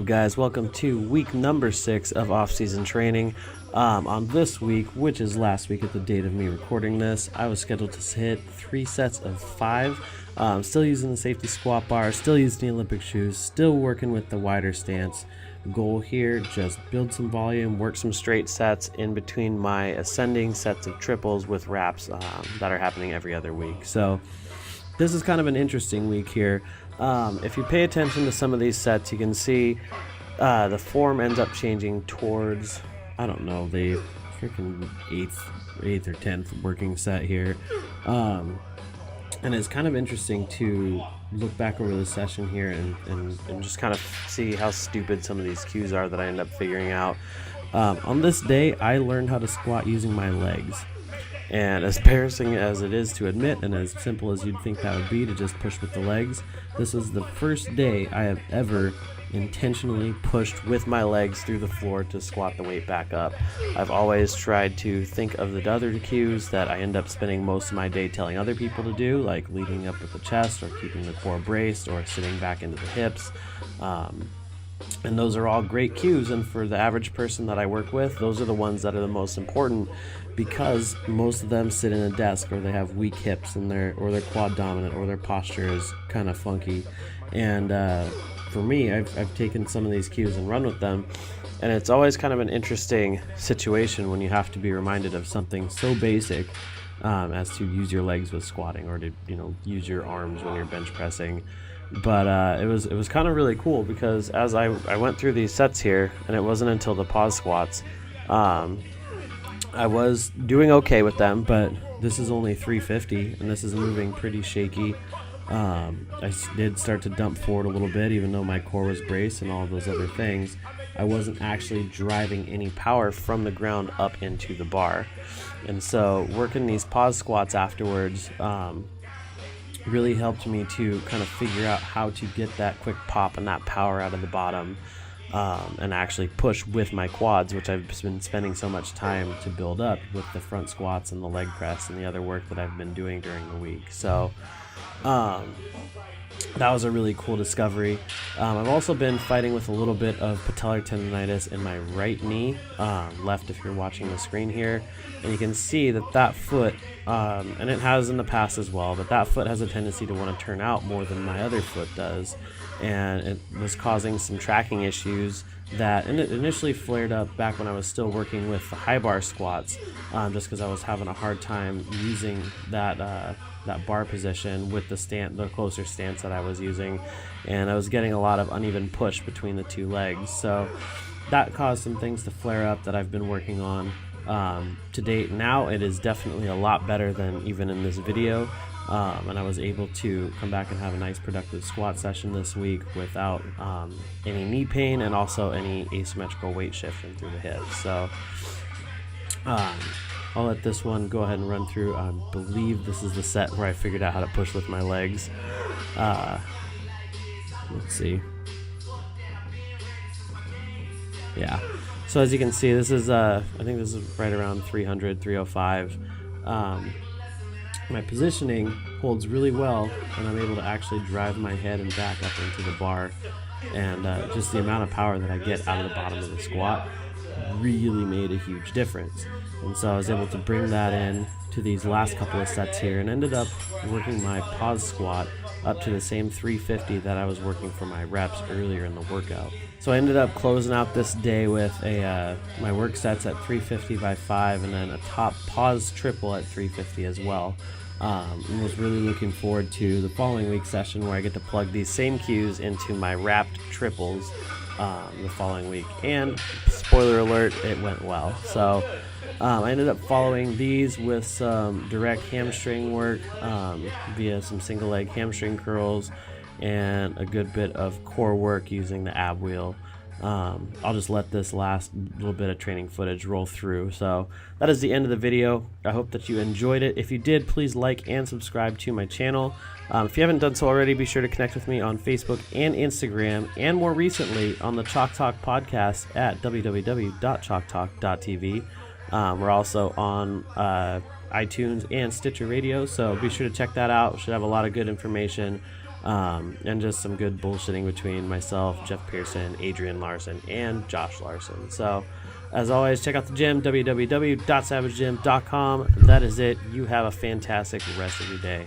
up, guys? Welcome to week number 6 of off-season training. On this week, which is last week at the date of me recording this, I was scheduled to hit 3 sets of 5. Still using the safety squat bar, still using the Olympic shoes, still working with the wider stance. Goal here, just build some volume, work some straight sets in between my ascending sets of triples with wraps that are happening every other week. So this is kind of an interesting week here. If you pay attention to some of these sets, you can see the form ends up changing towards, I don't know, the freaking 8th or 10th working set here. And it's kind of interesting to look back over the session here and just kind of see how stupid some of these cues are that I end up figuring out. On this day, I learned how to squat using my legs. And as embarrassing as it is to admit, and as simple as you'd think that would be to just push with the legs, this was the first day I have ever intentionally pushed with my legs through the floor to squat the weight back up. I've always tried to think of the other cues that I end up spending most of my day telling other people to do, like leading up with the chest or keeping the core braced or sitting back into the hips. And those are all great cues, and for the average person that I work with, those are the ones that are the most important, because most of them sit in a desk, or they have weak hips, and they're quad dominant, or their posture is kind of funky. And for me, I've taken some of these cues and run with them, and it's always kind of an interesting situation when you have to be reminded of something so basic as to use your legs with squatting, or to use your arms when you're bench pressing. But it was kind of really cool, because as I went through these sets here, and it wasn't until the pause squats, I was doing okay with them, but this is only 350, and this is moving pretty shaky. I did start to dump forward a little bit, even though my core was braced and all of those other things. I wasn't actually driving any power from the ground up into the bar. And so working these pause squats afterwards really helped me to kind of figure out how to get that quick pop and that power out of the bottom, and actually push with my quads, which I've been spending so much time to build up with the front squats and the leg press and the other work that I've been doing during the week. So that was a really cool discovery. I've also been fighting with a little bit of patellar tendonitis in my right knee, left if you're watching the screen here, and you can see that foot, and it has in the past as well, but that foot has a tendency to want to turn out more than my other foot does, and it was causing some tracking issues that initially flared up back when I was still working with the high bar squats, just because I was having a hard time using that bar position with the closer stance that I was using, and I was getting a lot of uneven push between the two legs. So that caused some things to flare up that I've been working on to date. Now it is definitely a lot better than even in this video, and I was able to come back and have a nice productive squat session this week without any knee pain and also any asymmetrical weight shifting through the hips. So I'll let this one go ahead and run through. I believe this is the set where I figured out how to push with my legs. Let's see. Yeah. So as you can see, this is I think this is right around 300, 305. My positioning holds really well, and I'm able to actually drive my head and back up into the bar, and just the amount of power that I get out of the bottom of the squat really made a huge difference. And so I was able to bring that in to these last couple of sets here, and ended up working my pause squat up to the same 350 that I was working for my reps earlier in the workout. So I ended up closing out this day with my work sets at 350 by 5, and then a top pause triple at 350 as well. And was really looking forward to the following week session, where I get to plug these same cues into my wrapped triples the following week. And spoiler alert, it went well. So I ended up following these with some direct hamstring work via some single leg hamstring curls and a good bit of core work using the ab wheel. I'll just let this last little bit of training footage roll through. So that is the end of the video. I hope that you enjoyed it. If you did, please like and subscribe to my channel. If you haven't done so already, be sure to connect with me on Facebook and Instagram, and more recently on the Chalk Talk podcast at www.chalktalk.tv. We're also on iTunes and Stitcher Radio, so be sure to check that out. We should have a lot of good information and just some good bullshitting between myself, Jeff Pearson, Adrian Larson, and Josh Larson. So as always, check out the gym, www.savagegym.com. That is it. You have a fantastic rest of your day.